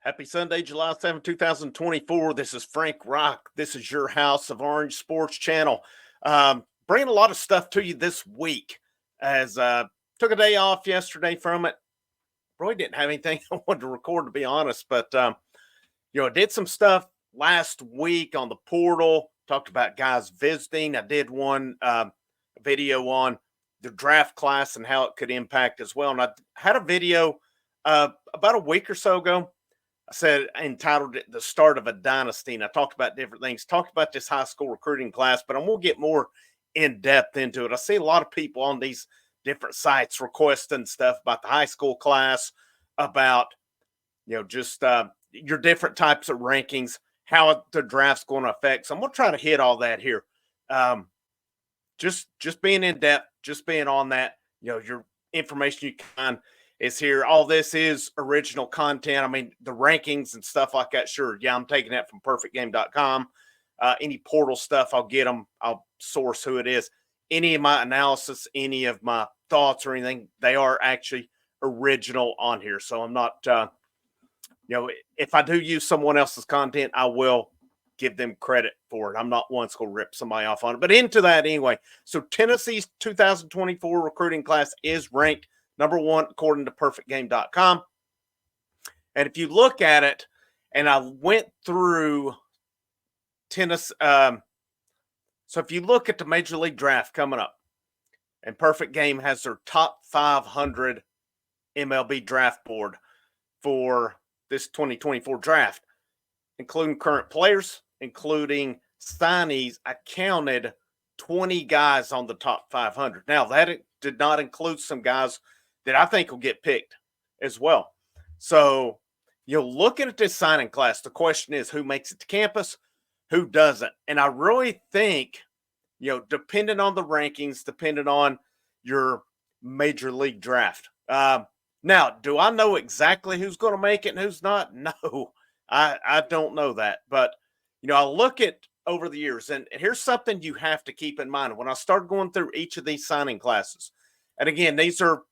Happy Sunday, July 7th, 2024. This is Frank Rock. This is your House of Orange Sports channel. Bringing a lot of stuff to you this week as took a day off yesterday from it. Really didn't have anything I wanted to record, to be honest, but I did some stuff last week on the portal, talked about guys visiting. I did one video on the draft class and how it could impact as well. And I had a video about a week or so ago. I said, entitled it The Start of a Dynasty. And I talked about different things, talked about this high school recruiting class, but I'm going to get more in depth into it. I see a lot of people on these different sites requesting stuff about the high school class, about, just your different types of rankings, how the draft's going to affect. So I'm going to try to hit all that here. Just being in depth, just being on that, your information you can is here. All this is original content. I mean, the rankings and stuff like that, sure. Yeah, I'm taking that from perfectgame.com. Any portal stuff, I'll get them. I'll source who it is. Any of my analysis, any of my thoughts or anything, they are actually original on here. So I'm not, if I do use someone else's content, I will give them credit for it. I'm not once going to rip somebody off on it. But into that anyway. So Tennessee's 2024 recruiting class is ranked number one, according to perfectgame.com. And if you look at it, and I went through tennis. So if you look at the Major League Draft coming up, and Perfect Game has their top 500 MLB Draft board for this 2024 draft, including current players, including signees. I counted 20 guys on the top 500. Now, that did not include some guys that I think will get picked as well. So, looking at this signing class, the question is who makes it to campus, who doesn't. And I really think, depending on the rankings, depending on your Major League Draft. Now, do I know exactly who's going to make it and who's not? No, I don't know that. But, I look at over the years, and here's something you have to keep in mind. When I start going through each of these signing classes, and again, these are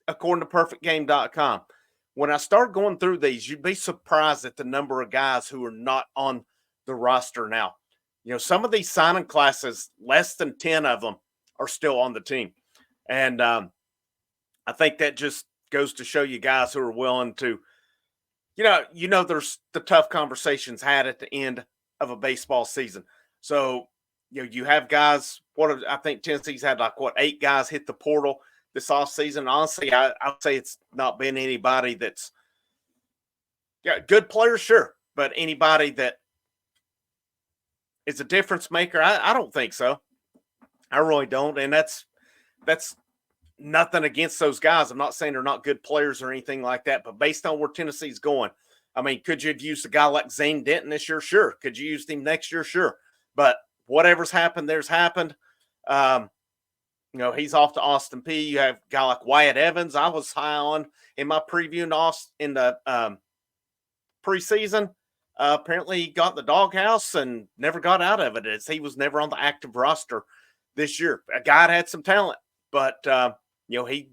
according to perfectgame.com. When I start going through these, you'd be surprised at the number of guys who are not on the roster now. Some of these signing classes, less than 10 of them are still on the team. And I think that just goes to show you guys who are willing to, there's the tough conversations had at the end of a baseball season. So, you have guys, I think Tennessee's had 8 guys hit the portal this offseason. Honestly, I would say it's not been anybody that's good players, sure, but anybody that is a difference maker, I don't think so. I really don't. And that's nothing against those guys. I'm not saying they're not good players or anything like that, but based on where Tennessee's going, I mean, could you have used a guy like Zane Denton this year? Sure. Could you use him next year? Sure. But whatever's happened, there's happened. He's off to Austin Peay. You have a guy like Wyatt Evans. I was high on in my preview in the preseason. Apparently, he got in the doghouse and never got out of it, as he was never on the active roster this year. A guy that had some talent, but he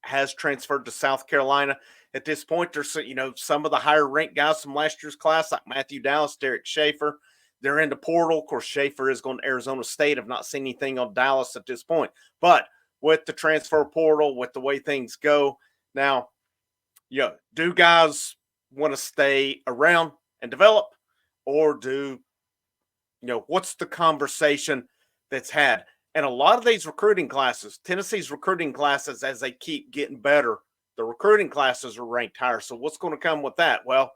has transferred to South Carolina. At this point, there's some of the higher ranked guys from last year's class, like Matthew Dallas, Derek Schaefer. They're in the portal. Of course, Schaefer is going to Arizona State. I've not seen anything on Dallas at this point. But with the transfer portal, with the way things go now, do guys want to stay around and develop, or what's the conversation that's had? And a lot of these recruiting classes, Tennessee's recruiting classes, as they keep getting better, the recruiting classes are ranked higher. So what's going to come with that? Well,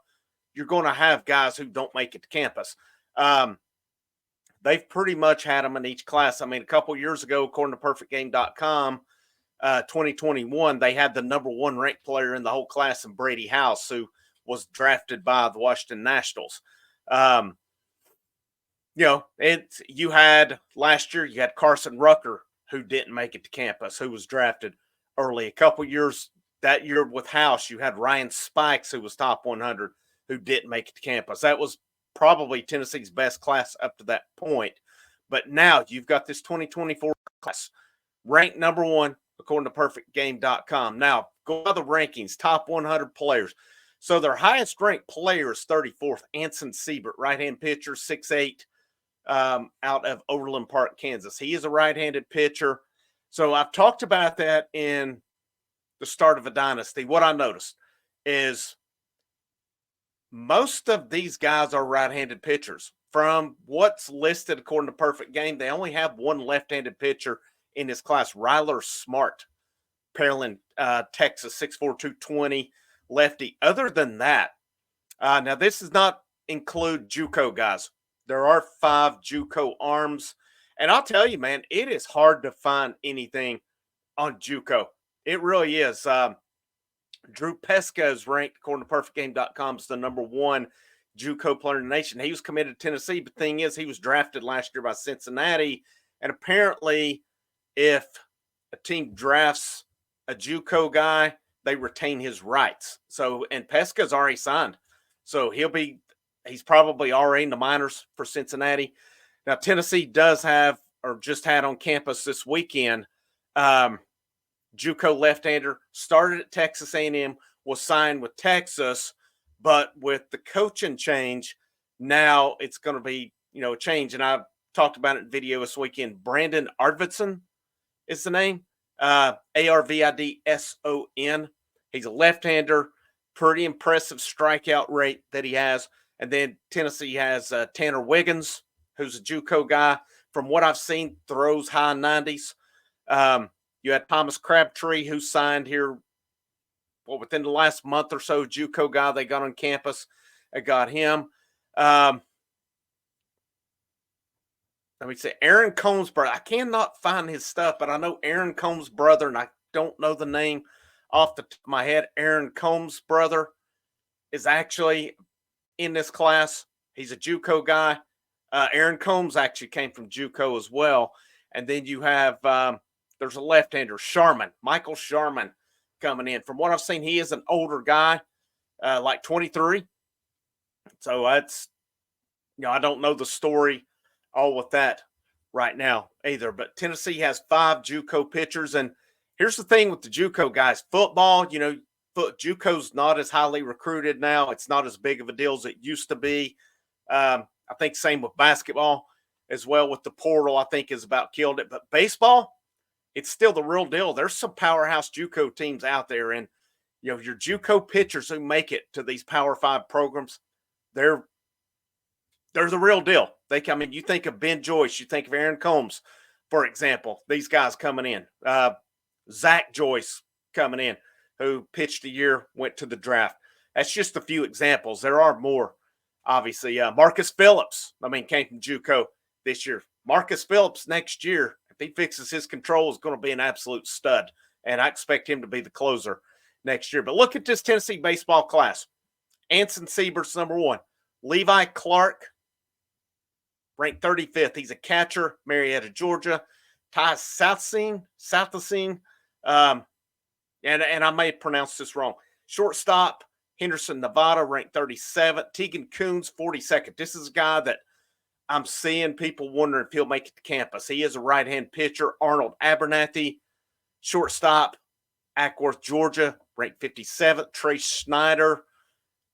you're going to have guys who don't make it to campus. They've pretty much had them in each class. I mean, a couple years ago, according to perfectgame.com, 2021, they had the number one ranked player in the whole class in Brady House, who was drafted by the Washington Nationals. You had last year, you had Carson Rucker, who didn't make it to campus, who was drafted early. A couple years that year with House, you had Ryan Spikes, who was top 100, who didn't make it to campus. That was probably Tennessee's best class up to that point. But now you've got this 2024 class ranked number one, according to perfectgame.com. Now, go by the rankings, top 100 players. So their highest ranked player is 34th, Anson Siebert, right-hand pitcher, 6'8", out of Overland Park, Kansas. He is a right-handed pitcher. So I've talked about that in the start of a dynasty. What I noticed is most of these guys are right-handed pitchers. From what's listed according to Perfect Game, they only have one left-handed pitcher in this class, Ryler Smart, Pearland, Texas, 6'4", 220, lefty. Other than that, now this does not include JUCO guys. There are 5 JUCO arms. And I'll tell you, man, it is hard to find anything on JUCO. It really is. Drew Pesca is ranked, according to perfectgame.com, as the #1 JUCO player in the nation. He was committed to Tennessee, but the thing is, he was drafted last year by Cincinnati. And apparently, if a team drafts a JUCO guy, they retain his rights. So, and Pesca's already signed. So he's probably already in the minors for Cincinnati. Now, Tennessee does have, or just had on campus this weekend, JUCO left-hander, started at Texas A&M, was signed with Texas, but with the coaching change, now it's going to be, a change. And I've talked about it in video this weekend. Brandon Arvidson is the name, Arvidson. He's a left-hander, pretty impressive strikeout rate that he has. And then Tennessee has Tanner Wiggins, who's a JUCO guy. From what I've seen, throws high 90s. You had Thomas Crabtree, who signed here within the last month or so, JUCO guy they got on campus. I got him. Let me say, Aaron Combs' brother. I cannot find his stuff, but I know Aaron Combs' brother, and I don't know the name off the top of my head. Aaron Combs' brother is actually in this class. He's a JUCO guy. Aaron Combs actually came from JUCO as well. And then you have there's a left-hander, Michael Sharman, coming in. From what I've seen, he is an older guy, like 23. So that's, I don't know the story all with that right now either. But Tennessee has 5 JUCO pitchers. And here's the thing with the JUCO guys. Football, JUCO's not as highly recruited now. It's not as big of a deal as it used to be. I think same with basketball as well, with the portal, I think has about killed it. But baseball, it's still the real deal. There's some powerhouse JUCO teams out there. And, your JUCO pitchers who make it to these Power 5 programs, they're the real deal. You think of Ben Joyce, you think of Aaron Combs, for example, these guys coming in. Zach Joyce coming in, who pitched a year, went to the draft. That's just a few examples. There are more, obviously. Marcus Phillips, came from JUCO this year. Marcus Phillips next year, if he fixes his control, is going to be an absolute stud. And I expect him to be the closer next year. But look at this Tennessee baseball class. Anson Siebert's #1. Levi Clark, ranked 35th. He's a catcher, Marietta, Georgia. Ty Southsing, and I may pronounce this wrong. Shortstop, Henderson, Nevada, ranked 37th. Tegan Coons, 42nd. This is a guy that I'm seeing people wondering if he'll make it to campus. He is a right-hand pitcher. Arnold Abernathy, shortstop, Ackworth, Georgia, ranked 57th. Trey Schneider,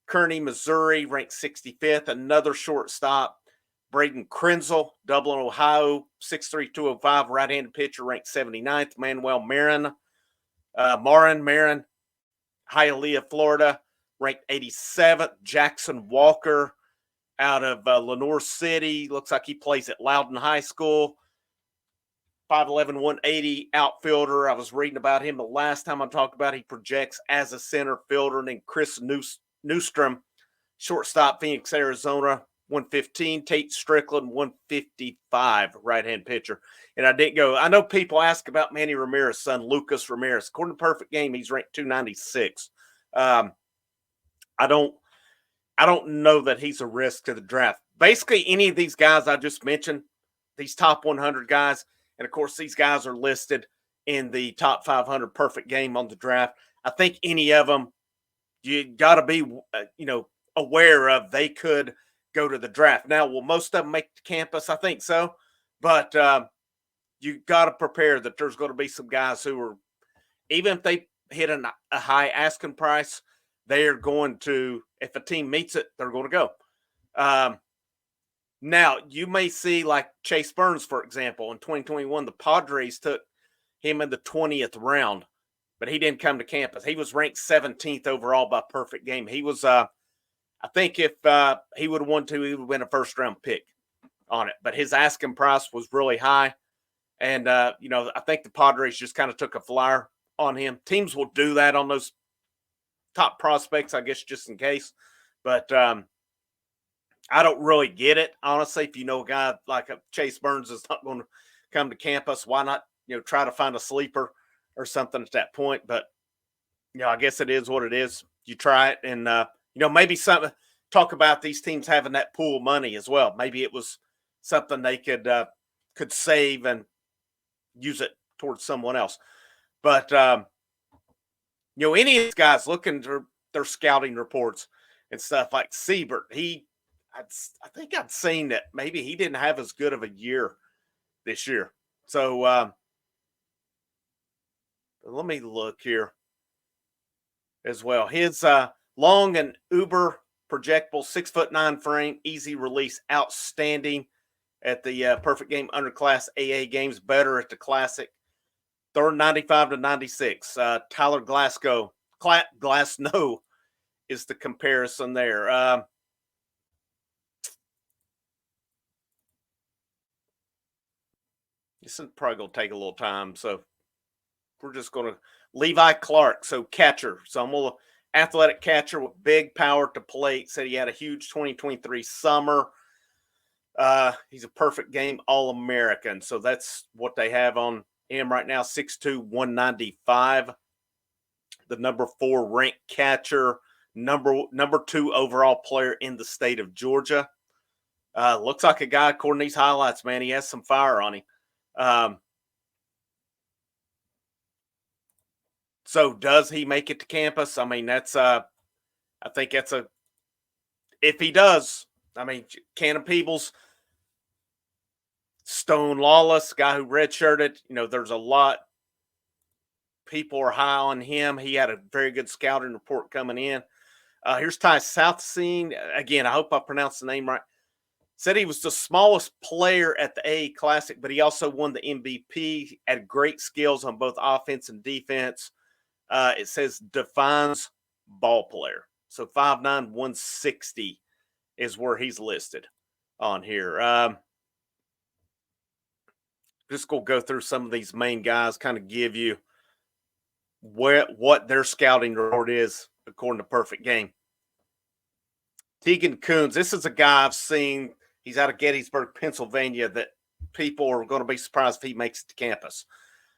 Kearney, Missouri, ranked 65th. Another shortstop, Braden Krenzel, Dublin, Ohio, 6'3", 205, right-handed pitcher, ranked 79th. Manuel Marin, Hialeah, Florida, ranked 87th. Jackson Walker, out of Lenoir City. Looks like he plays at Loudon High School. 5'11", 180 outfielder. I was reading about him the last time I talked about. He projects as a center fielder. And then Chris Newstrom, shortstop, Phoenix, Arizona, 115. Tate Strickland, 155, right-hand pitcher. And I know people ask about Manny Ramirez's son, Lucas Ramirez. According to Perfect Game, he's ranked 296. I don't know that he's a risk to the draft. Basically, any of these guys I just mentioned, these top 100 guys, and of course, these guys are listed in the top 500 Perfect Game on the draft. I think any of them, you got to be, aware of they could go to the draft. Now, will most of them make the campus? I think so. But you got to prepare that there's going to be some guys who are, even if they hit a high asking price, they're going to, if a team meets it, they're going to go. Now, you may see like Chase Burns, for example, in 2021, the Padres took him in the 20th round, but he didn't come to campus. He was ranked 17th overall by perfect game. He was, I think if he would have won two, he would have been a first round pick on it. But his asking price was really high. And, I think the Padres just kind of took a flyer on him. Teams will do that on those top prospects, I guess, just in case. But I don't really get it, honestly. If you know a guy like a Chase Burns is not going to come to campus, why not, try to find a sleeper or something at that point? But, I guess it is what it is. You try it and, maybe something talk about these teams having that pool of money as well. Maybe it was something they could save and use it towards someone else. But, any of these guys looking through their scouting reports and stuff like Siebert, I think I'd seen that maybe he didn't have as good of a year this year. So let me look here as well. His long and uber projectable 6'9" frame, easy release, outstanding at the perfect game underclass AA games, better at the classic. Third 95 to 96. Tyler Glasgow is the comparison there. This is probably going to take a little time, so we're just going to Levi Clark, so catcher. So I'm going to athletic catcher with big power to plate. Said he had a huge 2023 summer. He's a perfect game All-American. So that's what they have on him right now. 6'2", 195. The number 4 ranked catcher, number 2 overall player in the state of Georgia. Looks like a guy, according to these highlights, man, he has some fire on him. So does he make it to campus? I mean, that's I think that's if he does, I mean, Cannon Peebles, Stone Lawless, guy who redshirted, there's a lot. People are high on him. He had a very good scouting report coming in. Here's Ty Southseen. Again, I hope I pronounced the name right. Said he was the smallest player at the AA Classic, but he also won the MVP, had great skills on both offense and defense. It says defines ball player. So 5'9", 160 is where he's listed on here. Just going to go through some of these main guys, kind of give you what their scouting report is according to Perfect Game. Tegan Coons, this is a guy I've seen. He's out of Gettysburg, Pennsylvania, that people are going to be surprised if he makes it to campus.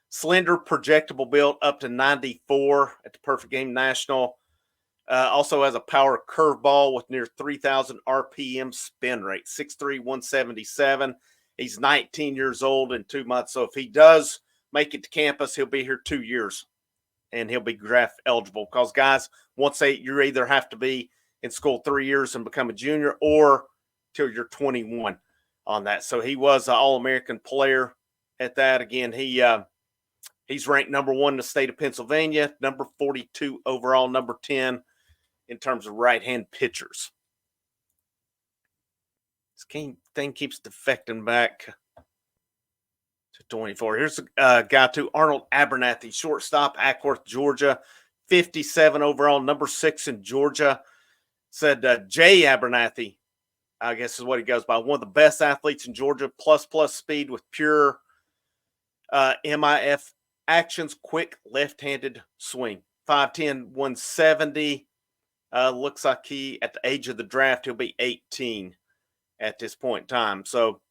Slender, projectable build up to 94 at the Perfect Game National. Also has a power curveball with near 3,000 RPM spin rate, 6'3", 177. He's 19 years old in 2 months. So if he does make it to campus, he'll be here 2 years and he'll be draft eligible. Because, guys, once you either have to be in school 3 years and become a junior or till you're 21 on that. So he was an All-American player at that. Again, he's ranked number 1 in the state of Pennsylvania, number 42 overall, number 10 in terms of right-hand pitchers. This thing keeps defecting back to 24. Here's a guy too, Arnold Abernathy, shortstop, Ackworth, Georgia, 57 overall, number 6 in Georgia. Said Jay Abernathy, I guess is what he goes by, one of the best athletes in Georgia, plus speed with pure MIF actions, quick left-handed swing. 5'10", 170. Looks like he, at the age of the draft, he'll be 18 at this point in time. So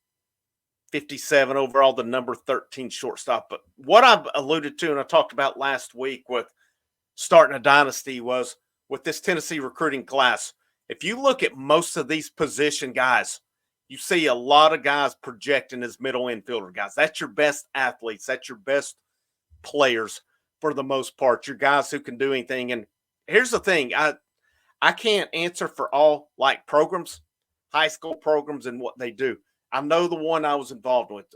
57 overall, the number 13 shortstop. But what I've alluded to and I talked about last week with starting a dynasty was with this Tennessee recruiting class. If you look at most of these position guys, you see a lot of guys projecting as middle infielder guys. That's your best athletes. That's your best players for the most part. Your guys who can do anything. And here's the thing. I can't answer for all programs, high school programs and what they do. I know the one I was involved with,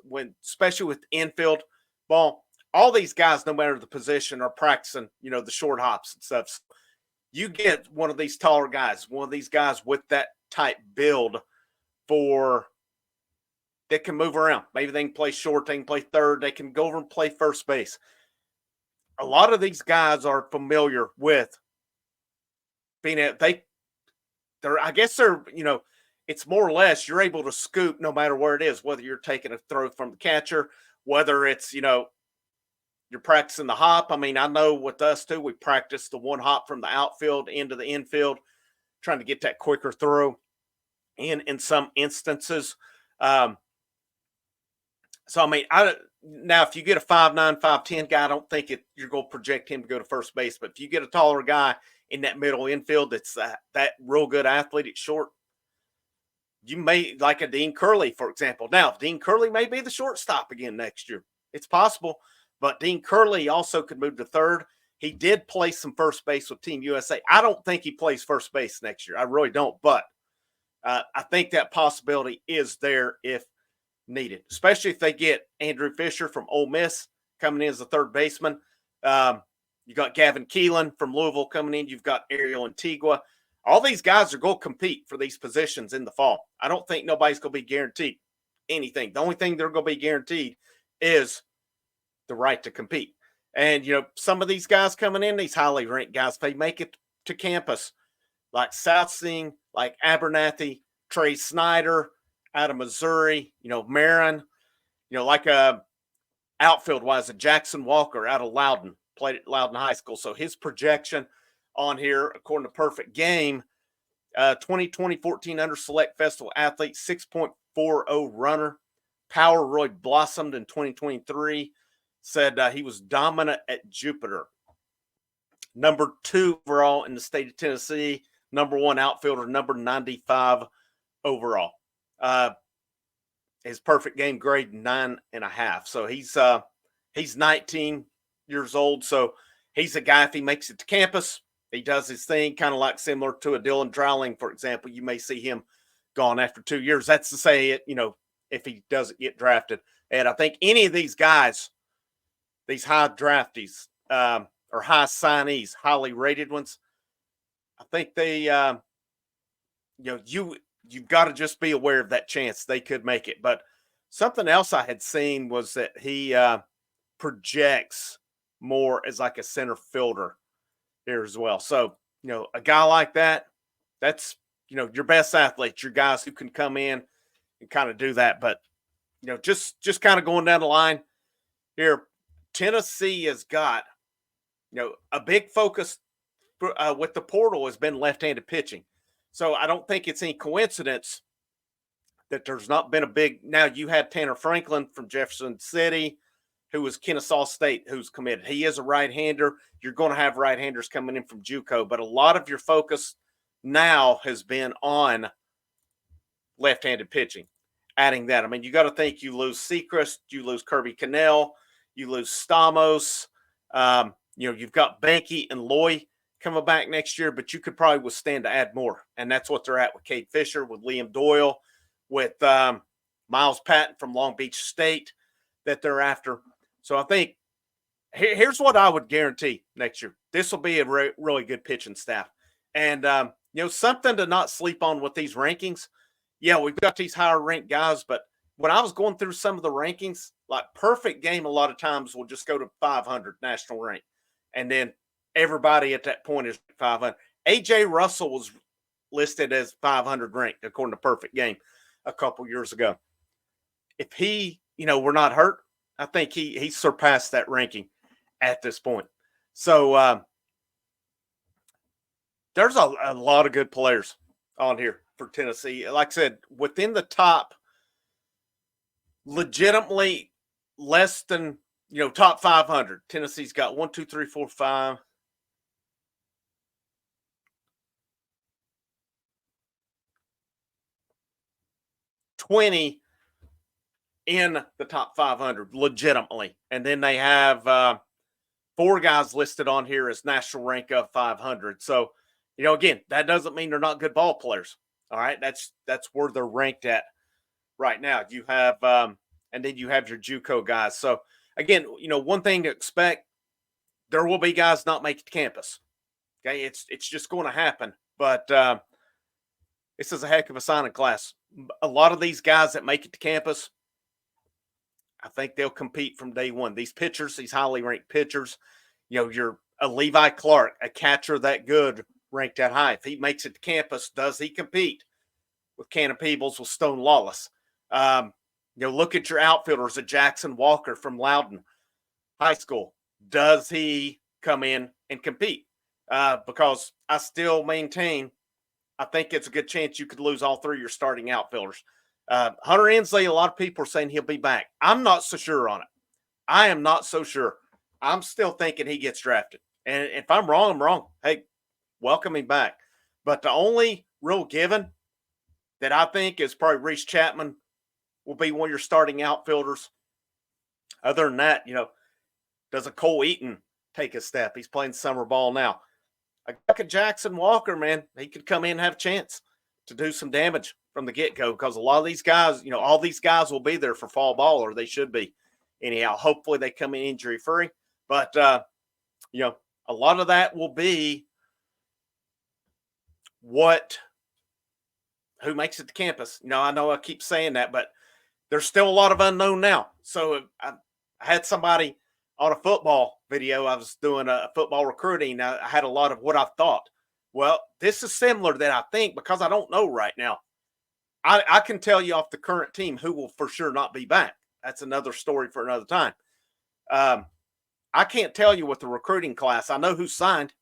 especially with infield ball, all these guys, no matter the position, are practicing, the short hops and stuff. You get one of these taller guys, one of these guys with that type build for that can move around. Maybe they can play short, they can play third, they can go over and play first base. A lot of these guys are familiar with being at they're I guess they're, it's more or less you're able to scoop no matter where it is, whether you're taking a throw from the catcher, whether it's, you're practicing the hop. I mean, I know with us too, we practice the one hop from the outfield into the infield, trying to get that quicker throw in some instances. Um, so I mean, now if you get a 5'9", 5'10" guy, I don't think you're going to project him to go to first base. But if you get a taller guy in that middle infield that's that real good athlete at short, you may like a Dean Curley, for example. Now, Dean Curley may be the shortstop again next year. It's possible, but Dean Curley also could move to third. He did play some first base with Team USA. I don't think he plays first base next year. I really don't, but I think that possibility is there if needed, especially if they get Andrew Fisher from Ole Miss coming in as a third baseman. You got Gavin Keelan from Louisville coming in. You've got Ariel Antigua. All these guys are going to compete for these positions in the fall. I don't think nobody's going to be guaranteed anything. The only thing they're going to be guaranteed is the right to compete. And, some of these guys coming in, these highly ranked guys, if they make it to campus, like South Sing, like Abernathy, Trey Snyder out of Missouri, Marin, like outfield-wise, Jackson Walker out of Loudon, played at Loudon High School. So his projection on here, according to Perfect Game, 2020-14 Under Select Festival athlete, 6.40 runner. Power really blossomed in 2023. Said he was dominant at Jupiter. Number 2 overall in the state of Tennessee. Number 1 outfielder, number 95 overall. His perfect game grade 9.5. So he's 19 years old. So he's a guy, if he makes it to campus, he does his thing, kind of like similar to a Dylan Drouling, for example. You may see him gone after 2 years. That's to say it, if he doesn't get drafted. And I think any of these guys, these high draftees or high signees, highly rated ones, I think they, you've got to just be aware of that chance they could make it. But something else I had seen was that he projects more as like a center fielder here as well. So, a guy like that, that's, your best athletes, your guys who can come in and kind of do that. But, just kind of going down the line here, Tennessee has got, a big focus with the portal has been left-handed pitching. So I don't think it's any coincidence that there's not been a big. Now you had Tanner Franklin from Jefferson City, who was Kennesaw State, who's committed. He is a right-hander. You're going to have right-handers coming in from JUCO, but a lot of your focus now has been on left-handed pitching. Adding that, I mean, you got to think you lose Sechrist, you lose Kirby Cannell, you lose Stamos. You've got Banky and Loy coming back next year, but you could probably withstand to add more. And that's what they're at with Cade Fisher, with Liam Doyle, with Miles Patton from Long Beach State that they're after. So I think here's what I would guarantee next year. This will be a really good pitching staff. And, something to not sleep on with these rankings. Yeah, we've got these higher ranked guys, but when I was going through some of the rankings, like Perfect Game, a lot of times will just go to 500 national rank. And then everybody at that point is 500. AJ Russell was listed as 500 ranked according to Perfect Game a couple years ago. If he, we're not hurt, I think he surpassed that ranking at this point. So there's a lot of good players on here for Tennessee. Like I said, within the top, legitimately less than, top 500. Tennessee's got 1, 2, 3, 4, 5. 20 in the top 500 legitimately. And then they have 4 guys listed on here as national rank of 500. So, again, that doesn't mean they're not good ball players. All right. That's where they're ranked at right now. You have, and then you have your JUCO guys. So again, one thing to expect, there will be guys not make it to campus. Okay, it's just going to happen. But this is a heck of a signing class. A lot of these guys that make it to campus, I think they'll compete from day one. These pitchers, these highly ranked pitchers, you're a Levi Clark, a catcher that good, ranked that high. If he makes it to campus, does he compete with Cannon Peebles, with Stone Lawless? Look at your outfielders, a Jackson Walker from Loudon High School. Does he come in and compete? Because I still maintain, I think it's a good chance you could lose all three of your starting outfielders. Hunter Ensley, a lot of people are saying he'll be back. I'm not so sure on it. I am not so sure. I'm still thinking he gets drafted. And if I'm wrong, I'm wrong. Hey, welcome him back. But the only real given that I think is probably Reese Chapman will be one of your starting outfielders. Other than that, does a Cole Eaton take a step? He's playing summer ball now. A guy like Jackson Walker, man, he could come in and have a chance to do some damage from the get-go, because a lot of these guys, all these guys will be there for fall ball, or they should be. Anyhow, hopefully they come in injury-free. But, a lot of that will be who makes it to campus. I know I keep saying that, but there's still a lot of unknown now. So I had somebody on a football video. I was doing a football recruiting. I had a lot of what I thought. Well, this is similar that I think, because I don't know right now. I can tell you off the current team who will for sure not be back. That's another story for another time. I can't tell you with the recruiting class. I know who signed,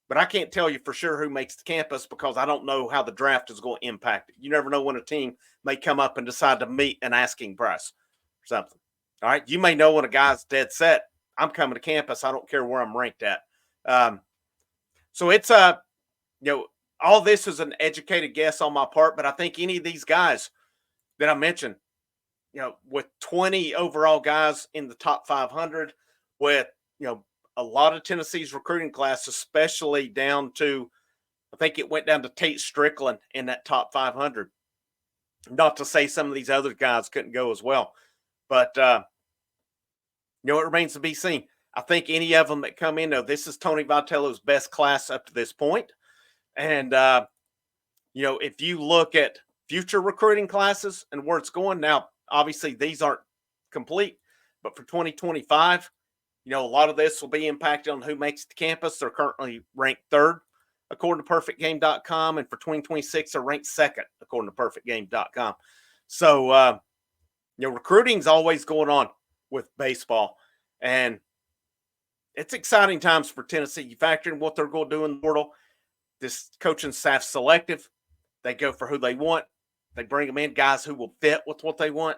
but I can't tell you for sure who makes the campus, because I don't know how the draft is going to impact it. You never know when a team may come up and decide to meet an asking price or something. All right. You may know when a guy's dead set, I'm coming to campus. I don't care where I'm ranked at. So it's all this is an educated guess on my part, but I think any of these guys that I mentioned, with 20 overall guys in the top 500, with, a lot of Tennessee's recruiting class, especially down to, I think it went down to Tate Strickland in that top 500. Not to say some of these other guys couldn't go as well, but, it remains to be seen. I think any of them that come in, this is Tony Vitello's best class up to this point. And, if you look at future recruiting classes and where it's going now, obviously these aren't complete, but for 2025, a lot of this will be impacted on who makes the campus. They're currently ranked third, according to perfectgame.com. And for 2026, they're ranked second, according to perfectgame.com. So, recruiting's always going on with baseball. And it's exciting times for Tennessee. You factor in what they're going to do in the portal. This coaching staff's selective. They go for who they want. They bring them in, guys who will fit with what they want.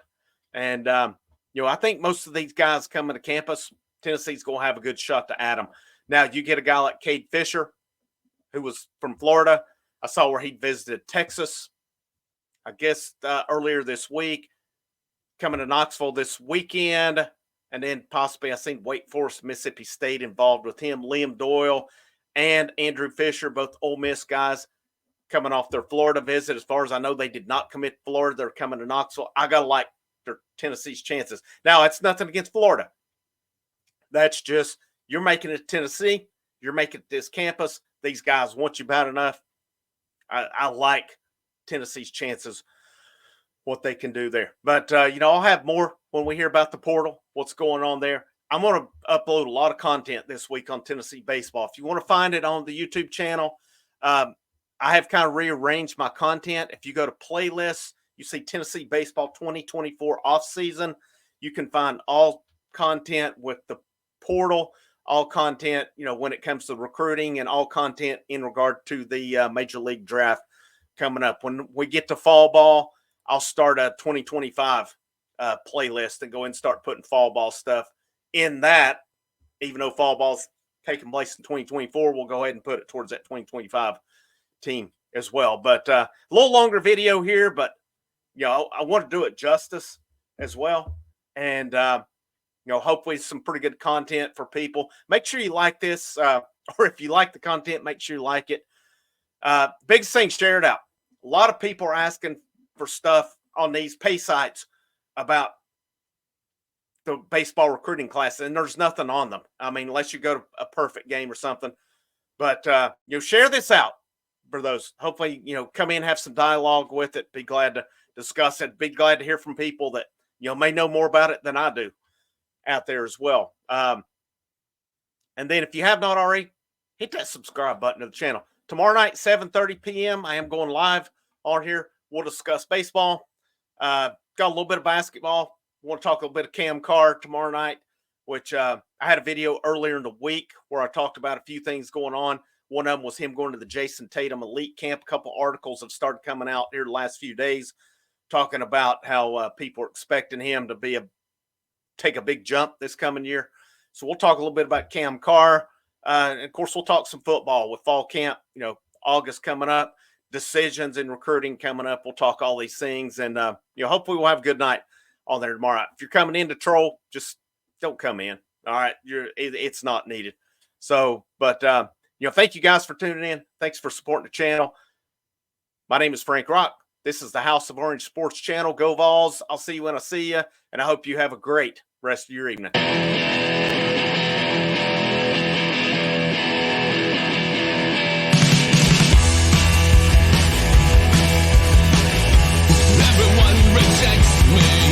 And, I think most of these guys coming to campus, Tennessee's going to have a good shot to add them. Now, you get a guy like Cade Fisher, who was from Florida. I saw where he visited Texas, I guess, earlier this week, coming to Knoxville this weekend. And then possibly I seen Wake Forest, Mississippi State involved with him. Liam Doyle and Andrew Fisher, both Ole Miss guys, coming off their Florida visit. As far as I know, they did not commit to Florida. They're coming to Knoxville. I got to like their Tennessee's chances. Now, it's nothing against Florida. That's just, you're making it to Tennessee. You're making it to this campus. These guys want you bad enough. I like Tennessee's chances, what they can do there. But, I'll have more when we hear about the portal, what's going on there. I'm going to upload a lot of content this week on Tennessee baseball. If you want to find it on the YouTube channel, I have kind of rearranged my content. If you go to playlists, you see Tennessee baseball 2024 offseason. You can find all content with the portal, all content, when it comes to recruiting, and all content in regard to the Major League Draft coming up. When we get to fall ball, I'll start a 2025 playlist and go and start putting fall ball stuff in that. Even though fall ball's taking place in 2024, we'll go ahead and put it towards that 2025 team as well. But a little longer video here, but I want to do it justice as well. And hopefully some pretty good content for people. Make sure you like this, or if you like the content, make sure you like it. Biggest thing, share it out. A lot of people are asking for stuff on these pay sites about the baseball recruiting class, and there's nothing on them. I mean, unless you go to a Perfect Game or something, But share this out for those. Hopefully, come in, have some dialogue with it. Be glad to discuss it. Be glad to hear from people that may know more about it than I do out there as well. And then if you have not already, hit that subscribe button to the channel. Tomorrow night, 7:30 p.m., I am going live on here. We'll discuss baseball. Got a little bit of basketball. Want to talk a little bit of Cam Carr tomorrow night, which I had a video earlier in the week where I talked about a few things going on. One of them was him going to the Jason Tatum Elite Camp. A couple articles have started coming out here the last few days talking about how people are expecting him to take a big jump this coming year. So we'll talk a little bit about Cam Carr. And of course, we'll talk some football with fall camp, August coming up, decisions in recruiting coming up. We'll talk all these things. And, hopefully we'll have a good night on there tomorrow. If you're coming in to troll, just don't come in. All right. It's not needed. So, but, thank you guys for tuning in. Thanks for supporting the channel. My name is Frank Rock. This is the House of Orange Sports Channel. Go Vols. I'll see you when I see you. And I hope you have a great rest of your evening. Everyone rejects me.